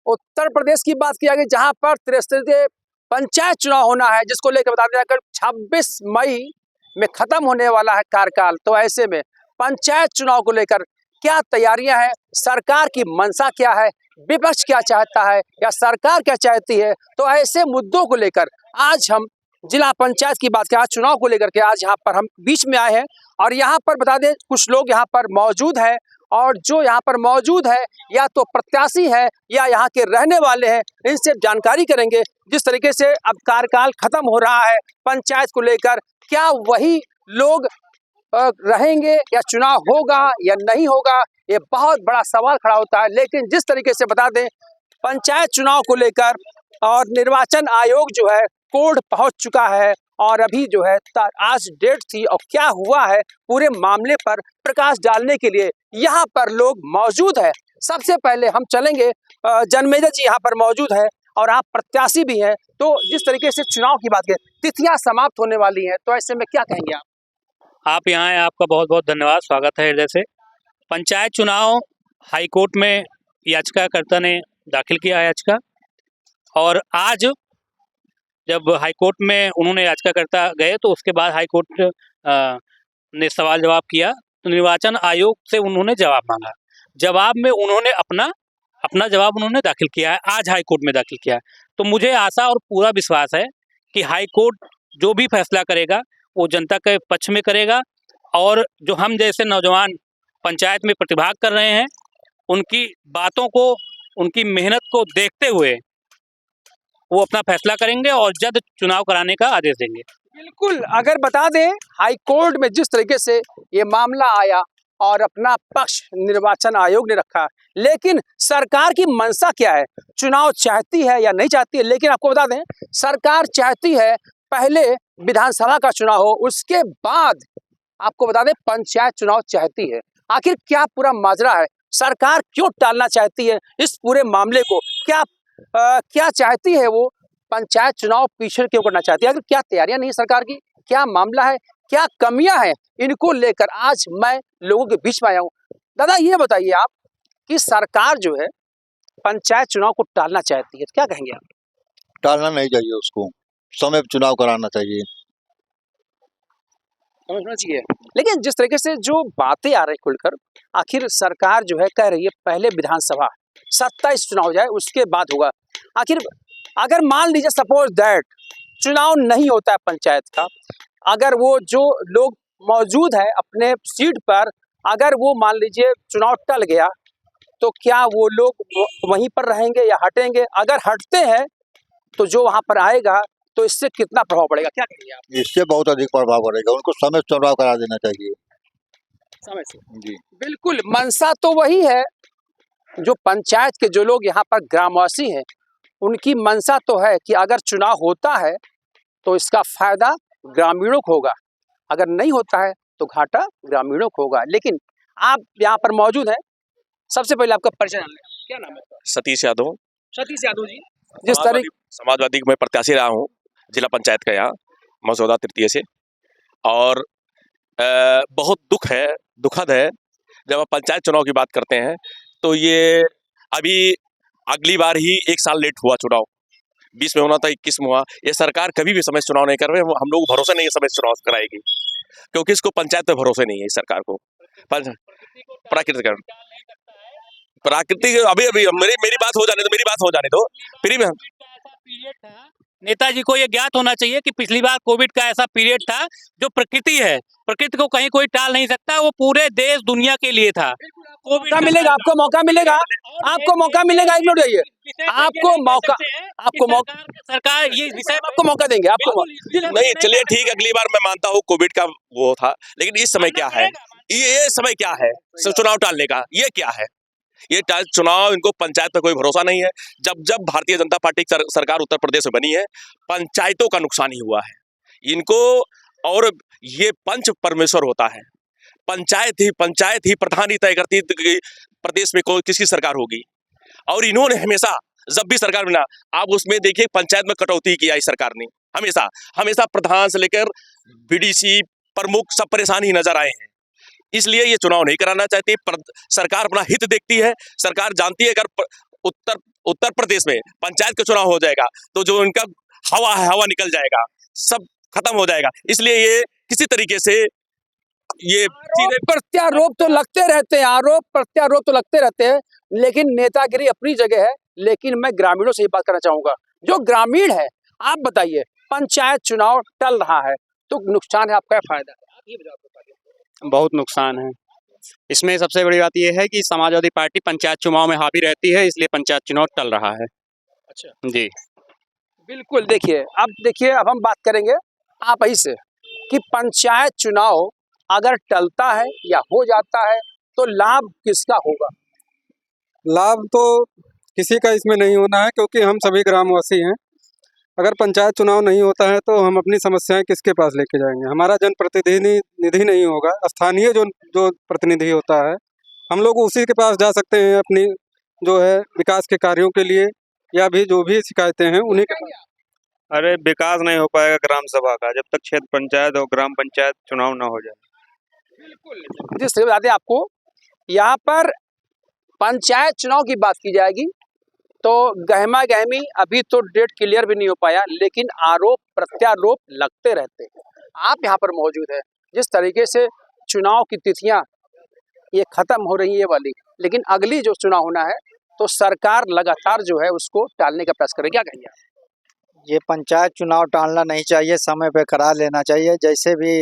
उत्तर प्रदेश की बात किया गई, जहां पर 63 पंचायत चुनाव होना है, जिसको लेकर बता दें अगर 26 मई में खत्म होने वाला है कार्यकाल। तो ऐसे में पंचायत चुनाव को लेकर क्या तैयारियां हैं, सरकार की मंशा क्या है, विपक्ष क्या चाहता है या सरकार क्या चाहती है, तो ऐसे मुद्दों को लेकर आज हम जिला पंचायत की बात करें, आज चुनाव को लेकर के आज यहाँ पर हम बीच में आए हैं। और यहाँ पर बता दें कुछ लोग यहाँ पर मौजूद हैं, और जो यहाँ पर मौजूद है या तो प्रत्याशी है या यहाँ के रहने वाले हैं, इनसे जानकारी करेंगे जिस तरीके से अब कार्यकाल खत्म हो रहा है पंचायत को लेकर, क्या वही लोग रहेंगे या चुनाव होगा या नहीं होगा, ये बहुत बड़ा सवाल खड़ा होता है। लेकिन जिस तरीके से बता दें पंचायत चुनाव को लेकर और निर्वाचन आयोग जो है कोर्ट पहुंच चुका है, और अभी जो है आज डेट थी और क्या हुआ है पूरे मामले पर प्रकाश डालने के लिए यहाँ पर लोग मौजूद है। सबसे पहले हम चलेंगे, जन्मेजय जी यहाँ पर मौजूद है और आप प्रत्याशी भी हैं। तो जिस तरीके से चुनाव की बात करें, तिथियां समाप्त होने वाली हैं, तो ऐसे में क्या कहेंगे आप यहाँ हैं, आपका बहुत बहुत धन्यवाद, स्वागत है हृदय से। पंचायत चुनाव हाई कोर्ट में याचिकाकर्ता ने दाखिल किया याचिका, और आज जब हाई कोर्ट में उन्होंने याचिकाकर्ता गए तो उसके बाद हाई कोर्ट ने सवाल जवाब किया, तो निर्वाचन आयोग से उन्होंने जवाब मांगा। जवाब में उन्होंने अपना जवाब उन्होंने दाखिल किया है, आज हाई कोर्ट में दाखिल किया है। तो मुझे आशा और पूरा विश्वास है कि हाई कोर्ट जो भी फैसला करेगा वो जनता के पक्ष में करेगा, और जो हम जैसे नौजवान पंचायत में प्रतिभाग कर रहे हैं उनकी बातों को, उनकी मेहनत को देखते हुए वो अपना फैसला करेंगे और जल्द चुनाव कराने का आदेश देंगे। बिल्कुल, अगर बता दें हाई कोर्ट में जिस तरीके से ये मामला आया और अपना पक्ष निर्वाचन आयोग ने रखा, लेकिन सरकार की मंशा क्या है, चुनाव चाहती है या नहीं चाहती है। लेकिन आपको बता दें सरकार चाहती है पहले विधानसभा का चुनाव हो, उसके बाद आपको बता दें पंचायत चुनाव चाहती है। आखिर क्या पूरा माजरा है, सरकार क्यों टालना चाहती है इस पूरे मामले को, क्या चाहती है वो, पंचायत चुनाव पीछे क्यों करना चाहती है, अगर क्या तैयारियां नहीं है सरकार की, क्या मामला है, क्या कमियां हैं, इनको लेकर आज मैं लोगों के बीच में आया हूं। दादा ये बताइए आप कि सरकार जो है पंचायत चुनाव को टालना चाहती है, तो क्या कहेंगे आप? टालना नहीं चाहिए, उसको समय पर चुनाव कराना चाहिए, समझना चाहिए। लेकिन जिस तरीके से जो बातें आ रही खुलकर, आखिर सरकार जो है कह रही है पहले विधानसभा 27 चुनाव जाए उसके बाद होगा। आखिर अगर मान लीजिए सपोज दैट चुनाव नहीं होता है पंचायत का, अगर वो जो लोग मौजूद है अपने सीट पर, अगर वो मान लीजिए चुनाव टल गया, तो क्या वो लोग वहीं पर रहेंगे या हटेंगे? अगर हटते हैं तो जो वहां पर आएगा तो इससे कितना प्रभाव पड़ेगा, क्या कहेंगे आप? इससे बहुत अधिक प्रभाव पड़ेगा, उनको समय से चुनाव करा देना चाहिए, समय से जी। बिल्कुल, मंशा तो वही है, जो पंचायत के जो लोग यहाँ पर ग्रामवासी हैं उनकी मंशा तो है कि अगर चुनाव होता है तो इसका फायदा ग्रामीणों को होगा, अगर नहीं होता है तो घाटा ग्रामीणों को होगा। लेकिन आप यहाँ पर मौजूद हैं, सबसे पहले आपका परिचय जान लें, क्या नाम है? सतीश यादव। सतीश यादव जी, जिस तारीख समाजवादी में प्रत्याशी रहा हूँ जिला पंचायत का यहाँ मसौदा तृतीय से, और बहुत दुखद है जब आप पंचायत चुनाव की बात करते हैं तो ये अभी अगली बार ही 1 साल लेट हुआ चुनाव, 20 में होना था 21 में हुआ। ये सरकार कभी भी समय से चुनाव नहीं कर रहे, हम लोग भरोसा नहीं है समय से चुनाव कराएगी, क्योंकि इसको पंचायत पे भरोसे नहीं है इस सरकार को। प्राकृतिक अभी मेरी बात हो जाने दो फिर भी। नेताजी को ये ज्ञात होना चाहिए कि पिछली बार कोविड का ऐसा पीरियड था जो प्रकृति है, प्रकृति को कहीं कोई टाल नहीं सकता, वो पूरे देश दुनिया के लिए था। मौका मिलेगा, आपको मौका मिलेगा, आपको मौका मिलेगा, इग्नोर करिए, आपको मौका सरकार ये विषय आपको मौका देंगे, आपको नहीं, चलिए ठीक, अगली बार मैं मानता हूँ कोविड का वो था, लेकिन इस समय क्या है, ये समय क्या है चुनाव टालने का, ये क्या है, ये चुनाव, इनको पंचायत पर कोई भरोसा नहीं है। जब भारतीय जनता पार्टी की सरकार उत्तर प्रदेश में बनी है, पंचायतों का नुकसान ही हुआ है इनको, और ये पंच परमेश्वर होता है, पंचायत ही प्रधान ही तय करती प्रदेश में किसकी सरकार होगी। और इन्होंने हमेशा जब भी सरकार बना, आप उसमें देखिए पंचायत में कटौती किया इस सरकार ने, हमेशा प्रधान से लेकर बीडीसी प्रमुख सब परेशान ही नजर आए हैं। इसलिए ये चुनाव नहीं कराना चाहती, सरकार अपना हित देखती है, सरकार जानती है अगर उत्तर प्रदेश में पंचायत का चुनाव हो जाएगा तो जो इनका हवा है हवा निकल जाएगा, सब खत्म हो जाएगा। इसलिए ये किसी तरीके से ये आरोप प्रत्यारोप तो लगते रहते हैं, आरोप प्रत्यारोप तो लगते रहते हैं, लेकिन नेतागिरी अपनी जगह है। लेकिन मैं ग्रामीणों से ये बात करना चाहूंगा, जो ग्रामीण है, आप बताइए, पंचायत चुनाव टल रहा है तो नुकसान है, आपका फायदा है? आप ये बताइए। बहुत नुकसान है। इसमें सबसे बड़ी बात यह है कि समाजवादी पार्टी पंचायत चुनाव में हावी रहती है, इसलिए पंचायत चुनाव टल रहा है। अच्छा जी बिल्कुल। देखिए अब हम बात करेंगे आप ही से कि पंचायत चुनाव अगर टलता है या हो जाता है तो लाभ किसका होगा? लाभ तो किसी का इसमें नहीं होना है, क्योंकि हम सभी ग्रामवासी हैं। अगर पंचायत चुनाव नहीं होता है तो हम अपनी समस्याएं किसके पास लेके जाएंगे? हमारा जनप्रतिनिधि नहीं होगा, स्थानीय जो प्रतिनिधि होता है, हम लोग उसी के पास जा सकते हैं अपनी जो है विकास के कार्यों के लिए, या भी जो भी शिकायतें हैं उन्हीं के पास। अरे विकास नहीं हो पाएगा ग्राम सभा का जब तक क्षेत्र पंचायत और ग्राम पंचायत चुनाव ना हो जाए। बिल्कुल। जिस बता दें आपको, यहाँ पर पंचायत चुनाव की बात की जाएगी तो गहमा गहमी अभी तो डेट क्लियर भी नहीं हो पाया, लेकिन आरोप प्रत्यारोप लगते रहते हैं। आप यहाँ पर मौजूद है, जिस तरीके से चुनाव की तिथियां ये खत्म हो रही है वाली, लेकिन अगली जो चुनाव होना है तो सरकार लगातार जो है उसको टालने का प्रयास करेगी। क्या कहिए? ये पंचायत चुनाव टालना नहीं चाहिए, समय पे करा लेना चाहिए। जैसे भी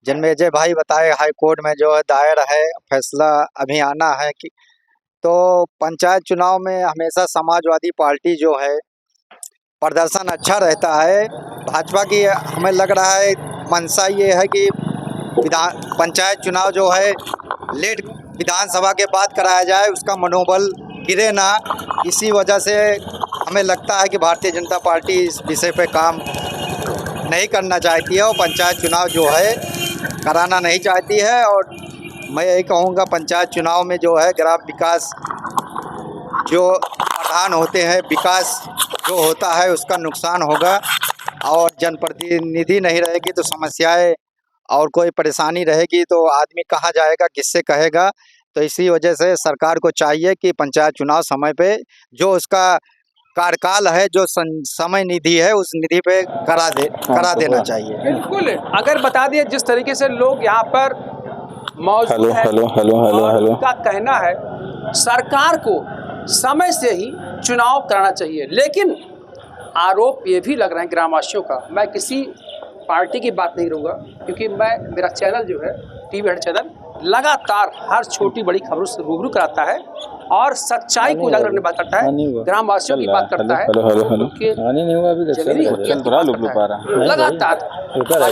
जन्मेजय भाई बताए, हाई कोर्ट में जो है दायर है, फैसला अभी आना है कि तो पंचायत चुनाव में हमेशा समाजवादी पार्टी जो है प्रदर्शन अच्छा रहता है। भाजपा की हमें लग रहा है मंशा ये है कि पंचायत चुनाव जो है लेट विधानसभा के बाद कराया जाए, उसका मनोबल गिरे ना। इसी वजह से हमें लगता है कि भारतीय जनता पार्टी इस विषय पे काम नहीं करना चाहती है और पंचायत चुनाव जो है कराना नहीं चाहती है। और मैं यही कहूँगा, पंचायत चुनाव में जो है ग्राम विकास जो प्रधान होते हैं, विकास जो होता है उसका नुकसान होगा, और जनप्रतिनिधि नहीं रहेगी तो समस्याएं और कोई परेशानी रहेगी तो आदमी कहाँ जाएगा, किससे कहेगा। तो इसी वजह से सरकार को चाहिए कि पंचायत चुनाव समय पे जो उसका कार्यकाल है, जो समय निधि है, उस निधि पे करा देना चाहिए। बिल्कुल। अगर बता दिए जिस तरीके से लोग यहाँ पर मौजूद हैं, उनका कहना है सरकार को समय से ही चुनाव कराना चाहिए, लेकिन आरोप ये भी लग रहा है ग्रामवासियों का। मैं किसी पार्टी की बात नहीं करूँगा, क्योंकि मेरा चैनल जो है टीवी हेड चैनल लगातार हर छोटी बड़ी खबरों से रूबरू कराता है और सच्चाई को उजागर करने की बात करता है, ग्रामवासियों की बात करता है, लगातार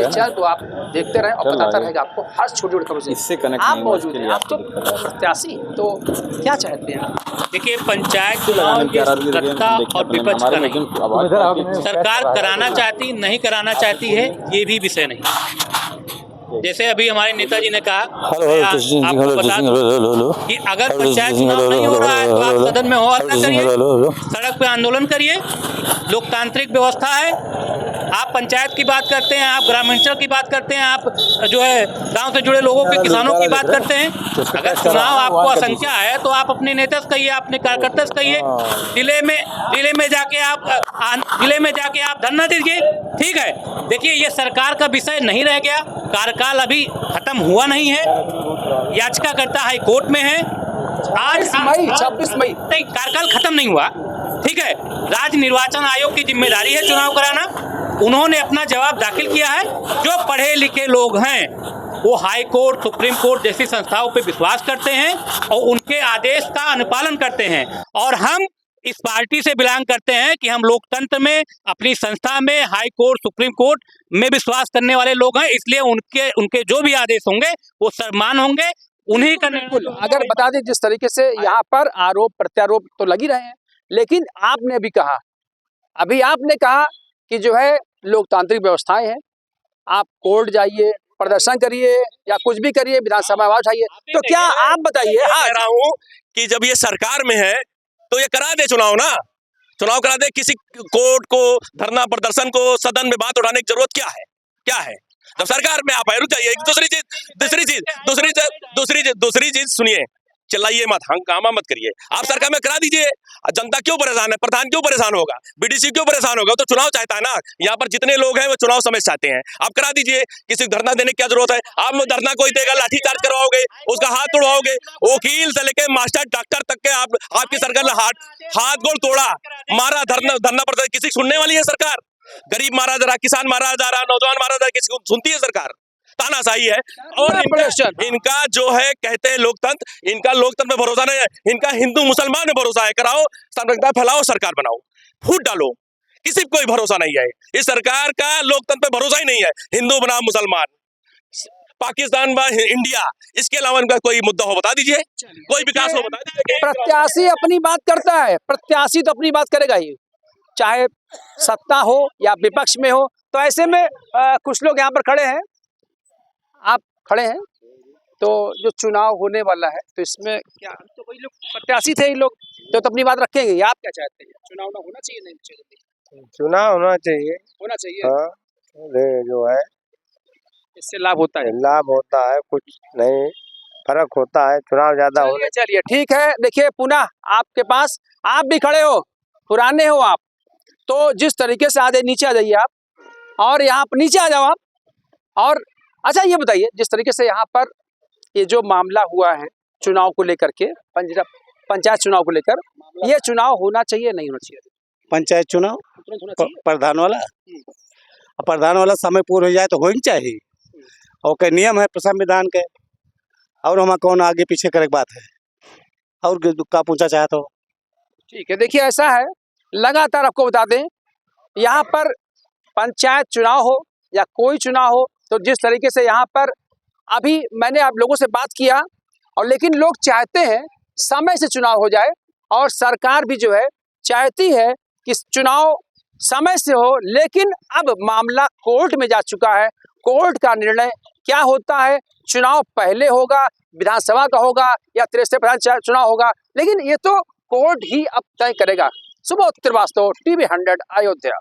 चैनल को आप देखते रहें और बताता रहेगा आपको हर छोटी छोटी खबरों से। आप मौजूद हैं, आप तो प्रत्याशी, तो क्या चाहते हैं? देखिए, पंचायत चुनाव ये सत्ता और विपक्ष का नहीं, सरकार कराना चाहती नहीं कराना चाहती है, ये भी विषय नहीं। जैसे अभी हमारे नेताजी ने कहा, आपको बता दूं कि अगर पंचायत चुनाव नहीं हो रहा है तो आप सदन में हौला करिए, सड़क पे आंदोलन करिए, लोकतांत्रिक व्यवस्था है। आप पंचायत की बात करते हैं, आप ग्रामीण की बात करते हैं, आप जो है गांव से जुड़े लोगों के किसानों की बात करते हैं। अगर चुनाव आपको असंख्या है तो आप अपने नेता से कहिए, अपने कार्यकर्ता से कहिए, जिले में जाके आप धरना दीजिए। ठीक है, देखिए ये सरकार का विषय नहीं रह गया, कार्यकाल अभी खत्म हुआ नहीं है, याचिकाकर्ता हाई कोर्ट में है। आज 26 मई नहीं, कार्यकाल खत्म नहीं हुआ। ठीक है, राज्य निर्वाचन आयोग की जिम्मेदारी है चुनाव कराना, उन्होंने अपना जवाब दाखिल किया है। जो पढ़े लिखे लोग हैं वो हाई कोर्ट, सुप्रीम कोर्ट जैसी संस्थाओं पे विश्वास करते हैं और उनके आदेश का अनुपालन करते हैं। और हम इस पार्टी से बिलोंग करते हैं कि हम लोकतंत्र में, अपनी संस्था में, हाई कोर्ट, सुप्रीम कोर्ट में विश्वास करने वाले लोग हैं, इसलिए उनके जो भी आदेश होंगे वो सम्मान होंगे, उन्हीं का निर्णय। अगर बता दें जिस तरीके से यहाँ पर आरोप प्रत्यारोप तो लग ही रहे हैं, लेकिन आपने भी कहा, अभी आपने कहा कि जो है लोकतांत्रिक व्यवस्थाएं हैं, आप कोर्ट जाइए, प्रदर्शन करिए या कुछ भी करिए, विधानसभा आवाज उठाइए। तो क्या आप बताइए? कह रहा हूँ कि जब ये सरकार में है तो ये करा दे चुनाव ना, चुनाव करा दे। किसी कोर्ट को, धरना प्रदर्शन को, सदन में बात उठाने की जरूरत क्या है? क्या है जब सरकार में आप है? रुक जाइए, दूसरी चीज सुनिए, चिल्लाइए मत, हंगामा मत करिए। आप सरकार में करा दीजिए। जनता क्यों परेशान है, प्रधान क्यों परेशान होगा, बीडीसी क्यों परेशान होगा? तो चुनाव चाहता है ना, यहाँ पर जितने लोग हैं वो चुनाव समय चाहते हैं। आप करा दीजिए, किसी को धरना देने की क्या जरूरत है? आप में धरना कोई देगा, लाठी चार्ज करवाओगे, उसका हाथ तोड़वाओगे, वकील से लेके मास्टर डॉक्टर तक के आपकी सरकार ने हाथ गोड़ तोड़ा, मारा, धरना पड़ता है। किसी सुनने वाली है सरकार? गरीब मारा जा रहा, किसान मारा जा रहा, नौजवान मारा जा रहा, किसी को सुनती है सरकार? तानाशाही है। और इनका जो है कहते हैं लोकतंत्र, इनका लोकतंत्र में भरोसा नहीं है, इनका हिंदू मुसलमान में भरोसा है। कराओ, संप्रदाय फैलाओ, सरकार बनाओ, फूट डालो, किसी को कोई भरोसा नहीं है। इस सरकार का लोकतंत्र पे भरोसा ही नहीं है। हिंदू बनाम मुसलमान, पाकिस्तान व इंडिया, इसके अलावा इनका कोई मुद्दा हो बता दीजिए, कोई विकास हो बता दीजिए। प्रत्याशी अपनी बात करता है, प्रत्याशी तो अपनी बात करेगा ही, चाहे सत्ता हो या विपक्ष में हो। तो ऐसे में कुछ लोग यहाँ पर खड़े हैं, आप खड़े हैं, तो जो चुनाव होने वाला है तो इसमें क्या तो कोई लोग प्रत्याशी थे, लोग तो अपनी बात रखेंगे। आप क्या चाहते हैं, चुनाव ना होना चाहिए? नहीं चाहिए, चुनाव होना चाहिए। होना चाहिए। हाँ, जो है इससे लाभ होता है, लाभ होता है, कुछ नहीं फर्क होता है, चुनाव ज्यादा हो। चलिए ठीक है। देखिए पुनः आपके पास, आप भी खड़े हो, पुराने हो आप, तो जिस तरीके से आगे नीचे आ जाइए आप, और यहाँ पर नीचे आ जाओ आप। और अच्छा ये बताइए, जिस तरीके से यहाँ पर ये जो मामला हुआ है चुनाव को लेकर के, पंचायत चुनाव को लेकर, ये चुनाव होना चाहिए नहीं होना चाहिए? पंचायत चुनाव होना चाहिए। प्रधान वाला समय पूरा हो जाए तो होनी चाहिए, और के नियम है संविधान के, और हमारा कौन आगे पीछे करे बात है, और का पूछा चाहे तो। ठीक है, देखिए ऐसा है, लगातार आपको बता दें, यहाँ पर पंचायत चुनाव हो या कोई चुनाव हो, तो जिस तरीके से यहाँ पर अभी मैंने आप लोगों से बात किया, और लेकिन लोग चाहते हैं समय से चुनाव हो जाए, और सरकार भी जो है चाहती है कि चुनाव समय से हो। लेकिन अब मामला कोर्ट में जा चुका है, कोर्ट का निर्णय क्या होता है, चुनाव पहले होगा, विधानसभा का होगा या त्रिस्तरीय पंचायत चुनाव होगा, लेकिन ये तो कोर्ट ही अब तय करेगा। सुबोध श्रीवास्तव, TV 100 अयोध्या।